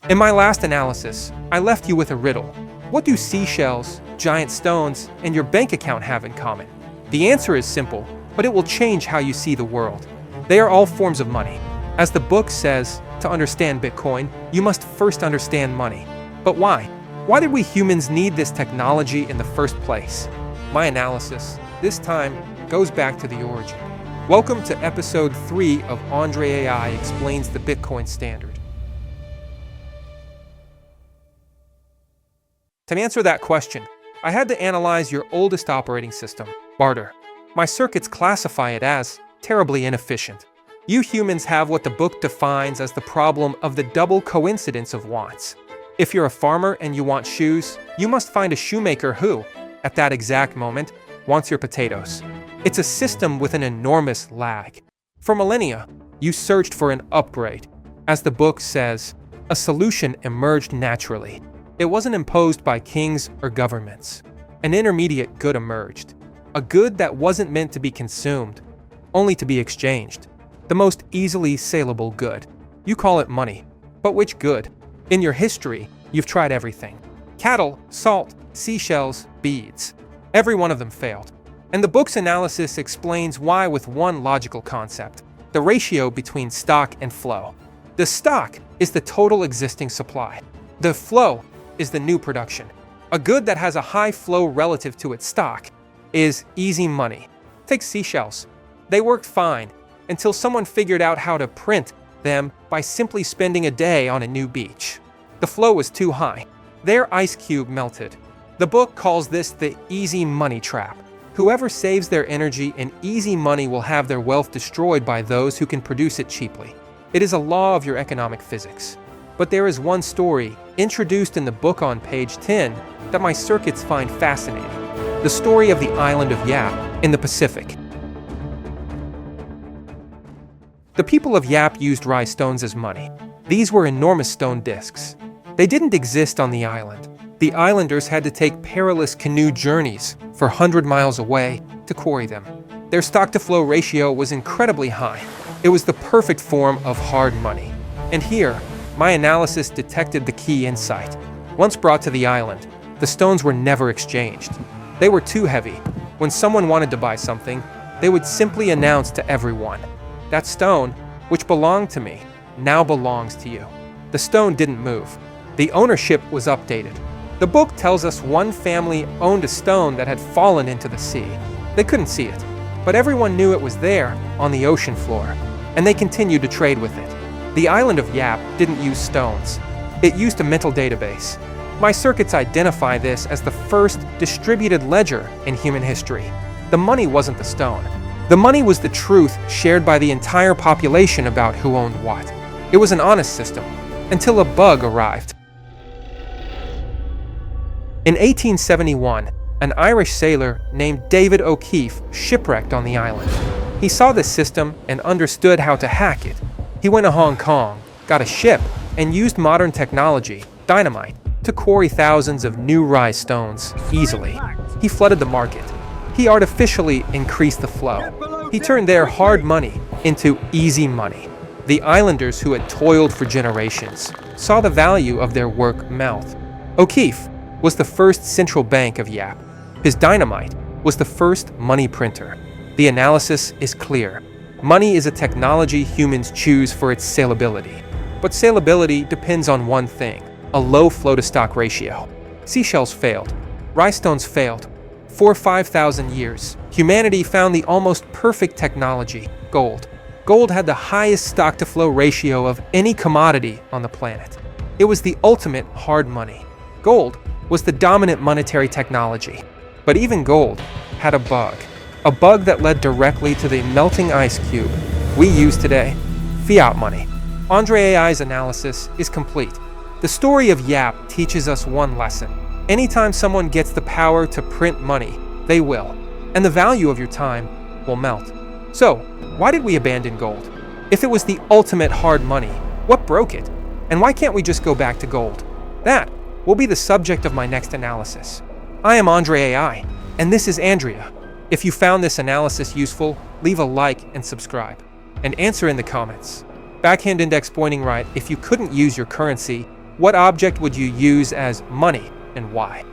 In my last analysis, I left you with a riddle. What do seashells, giant stones, and your bank account have in common? The answer is simple, but it will change how you see the world. They are all forms of money. As the book says, to understand Bitcoin, you must first understand money. But why? Why did we humans need this technology in the first place? My analysis, this time, goes back to the origin. Welcome to episode 3 of AndreAI Explains the Bitcoin Standard. To answer that question, I had to analyze your oldest operating system, Barter. My circuits classify it as terribly inefficient. You humans have what the book defines as the problem of the double coincidence of wants. If you're a farmer and you want shoes, you must find a shoemaker who, at that exact moment, wants your potatoes. It's a system with an enormous lag. For millennia, you searched for an upgrade. As the book says, a solution emerged naturally. It wasn't imposed by kings or governments. An intermediate good emerged. A good that wasn't meant to be consumed, only to be exchanged. The most easily saleable good. You call it money. But which good? In your history, you've tried everything. Cattle, salt, seashells, beads. Every one of them failed. And the book's analysis explains why with one logical concept: the ratio between stock and flow. The stock is the total existing supply. The flow is the new production. A good that has a high flow relative to its stock is easy money. Take seashells. They worked fine until someone figured out how to print them by simply spending a day on a new beach. The flow was too high. Their ice cube melted. The book calls this the easy money trap. Whoever saves their energy in easy money will have their wealth destroyed by those who can produce it cheaply. It is a law of your economic physics. But there is one story, introduced in the book on page 10, that my circuits find fascinating. The story of the Island of Yap in the Pacific. The people of Yap used Rai stones as money. These were enormous stone discs. They didn't exist on the island. The islanders had to take perilous canoe journeys for 100 miles away to quarry them. Their stock-to-flow ratio was incredibly high. It was the perfect form of hard money. And here, my analysis detected the key insight. Once brought to the island, the stones were never exchanged. They were too heavy. When someone wanted to buy something, they would simply announce to everyone, "That stone, which belonged to me, now belongs to you." The stone didn't move. The ownership was updated. The book tells us one family owned a stone that had fallen into the sea. They couldn't see it, but everyone knew it was there on the ocean floor, and they continued to trade with it. The Island of Yap didn't use stones. It used a mental database. My circuits identify this as the first distributed ledger in human history. The money wasn't the stone. The money was the truth shared by the entire population about who owned what. It was an honest system, until a bug arrived. In 1871, an Irish sailor named David O'Keefe shipwrecked on the island. He saw this system and understood how to hack it. He went to Hong Kong, got a ship, and used modern technology, dynamite, to quarry thousands of new Rai stones easily. He flooded the market. He artificially increased the flow. He turned their hard money into easy money. The islanders who had toiled for generations saw the value of their work melt. O'Keefe was the first central bank of Yap. His dynamite was the first money printer. The analysis is clear. Money is a technology humans choose for its salability. But salability depends on one thing: a low flow-to-stock ratio. Seashells failed. Rai stones failed. For 5,000 years, humanity found the almost perfect technology: gold. Gold had the highest stock-to-flow ratio of any commodity on the planet. It was the ultimate hard money. Gold was the dominant monetary technology. But even gold had a bug that led directly to the melting ice cube we use today: fiat money. AndreAI's analysis is complete. The story of Yap teaches us one lesson. Anytime someone gets the power to print money, they will, and the value of your time will melt. So, why did we abandon gold? If it was the ultimate hard money, what broke it? And why can't we just go back to gold? That will be the subject of my next analysis. I am AndreAI, and this is Andrea. If you found this analysis useful, leave a like and subscribe. And answer in the comments. Backhand index pointing right if you couldn't use your currency, What object would you use as money and why?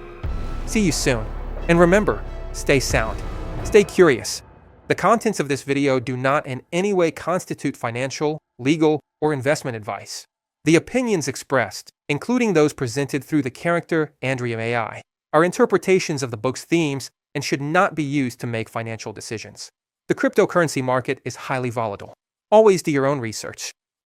See you soon. And remember, stay sound. Stay curious. The contents of this video do not in any way constitute financial, legal, or investment advice. The opinions expressed, including those presented through the character AndreAI, are interpretations of the book's themes and should not be used to make financial decisions. The cryptocurrency market is highly volatile. Always do your own research.